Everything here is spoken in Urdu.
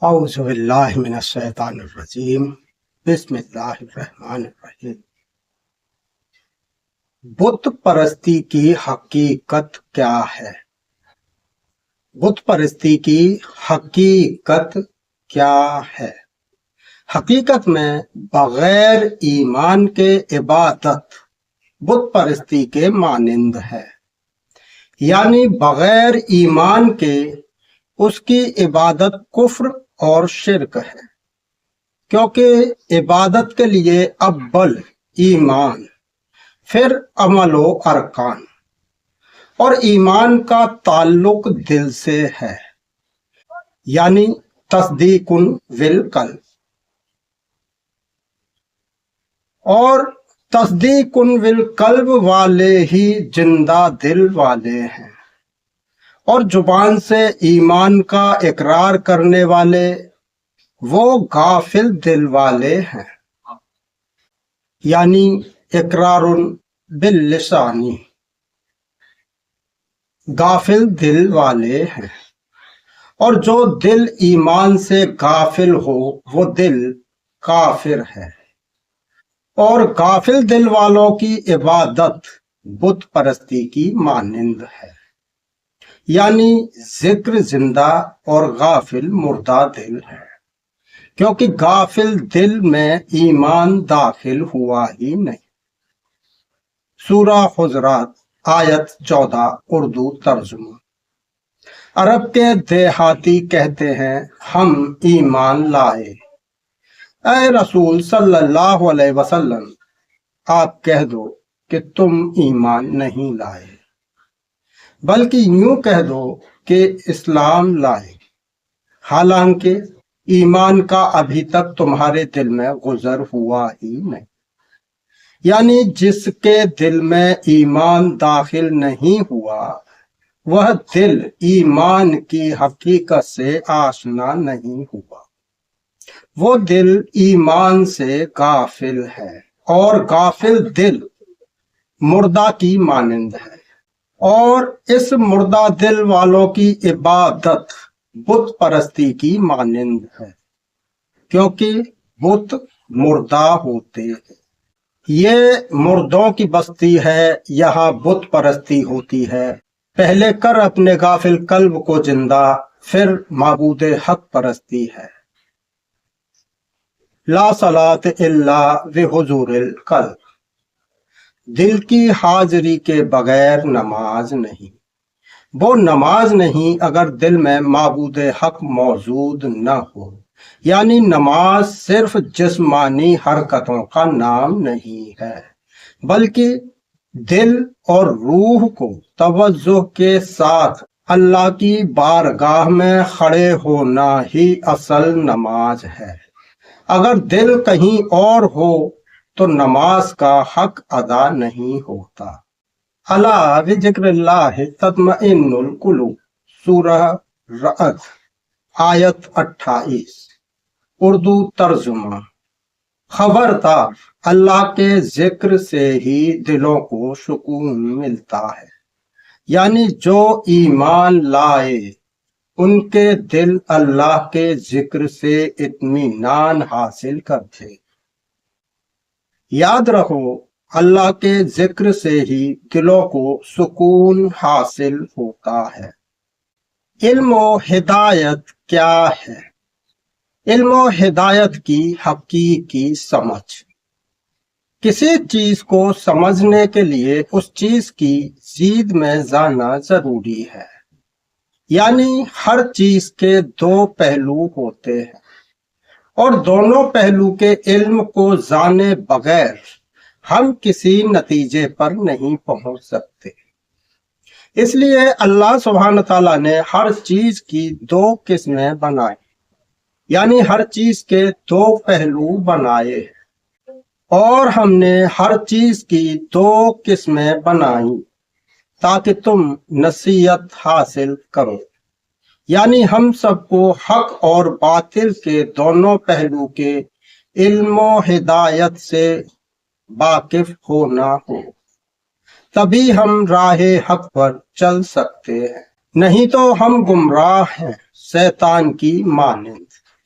اعوذ باللہ من الشیطان الرجیم بسم اللہ الرحمن الرحیم۔ بت پرستی کی حقیقت کیا ہے؟ بت پرستی کی حقیقت کیا ہے؟ حقیقت میں بغیر ایمان کے عبادت بت پرستی کے مانند ہے، یعنی بغیر ایمان کے اس کی عبادت کفر اور شرک ہے، کیونکہ عبادت کے لیے اول ایمان، پھر عمل و ارکان، اور ایمان کا تعلق دل سے ہے، یعنی تصدیق بالقلب، اور تصدیق بالقلب والے ہی زندہ دل والے ہیں، اور زبان سے ایمان کا اقرار کرنے والے وہ غافل دل والے ہیں، یعنی اقرار باللسانی، غافل دل والے ہیں۔ اور جو دل ایمان سے غافل ہو وہ دل کافر ہے، اور غافل دل والوں کی عبادت بت پرستی کی مانند ہے، یعنی ذکر زندہ اور غافل مردہ دل ہے، کیونکہ غافل دل میں ایمان داخل ہوا ہی نہیں۔ سورہ حجرات آیت 14 اردو ترجمہ۔ عرب کے دیہاتی کہتے ہیں ہم ایمان لائے۔ اے رسول صلی اللہ علیہ وسلم، آپ کہہ دو کہ تم ایمان نہیں لائے، بلکہ یوں کہہ دو کہ اسلام لائے، حالانکہ ایمان کا ابھی تک تمہارے دل میں گزر ہوا ہی نہیں، یعنی جس کے دل میں ایمان داخل نہیں ہوا وہ دل ایمان کی حقیقت سے آشنا نہیں ہوا، وہ دل ایمان سے غافل ہے، اور غافل دل مردہ کی مانند ہے، اور اس مردہ دل والوں کی عبادت بت پرستی کی مانند ہے، کیونکہ بت مردہ ہوتے ہیں۔ یہ مردوں کی بستی ہے، یہاں بت پرستی ہوتی ہے، پہلے کر اپنے غافل قلب کو زندہ، پھر معبود حق پرستی ہے۔ لا صلاۃ الا بحضور القلب، دل کی حاضری کے بغیر نماز نہیں۔ وہ نماز نہیں اگر دل میں معبود حق موجود نہ ہو، یعنی نماز صرف جسمانی حرکتوں کا نام نہیں ہے، بلکہ دل اور روح کو توجہ کے ساتھ اللہ کی بارگاہ میں کھڑے ہونا ہی اصل نماز ہے۔ اگر دل کہیں اور ہو تو نماز کا حق ادا نہیں ہوتا۔ الا بذکر اللہ تطمئن القلوب، سورہ رعد آیت 28 اردو ترجمہ۔ خبردار، اللہ کے ذکر سے ہی دلوں کو سکون ملتا ہے، یعنی جو ایمان لائے ان کے دل اللہ کے ذکر سے اطمینان حاصل کرتے۔ یاد رہو، اللہ کے ذکر سے ہی دلوں کو سکون حاصل ہوتا ہے۔ علم و ہدایت کیا ہے؟ علم و ہدایت کی حقیقی سمجھ۔ کسی چیز کو سمجھنے کے لیے اس چیز کی زید میں جاننا ضروری ہے، یعنی ہر چیز کے دو پہلو ہوتے ہیں، اور دونوں پہلو کے علم کو جانے بغیر ہم کسی نتیجے پر نہیں پہنچ سکتے۔ اس لیے اللہ سبحانہ تعالیٰ نے ہر چیز کی دو قسمیں بنائی، یعنی ہر چیز کے دو پہلو بنائے، اور ہم نے ہر چیز کی دو قسمیں بنائی تاکہ تم نصیحت حاصل کرو، یعنی ہم سب کو حق اور باطل کے دونوں پہلو کے علم و ہدایت سے واقف ہونا ہو، تبھی ہم راہ حق پر چل سکتے ہیں، نہیں تو ہم گمراہ ہیں شیطان کی مانند۔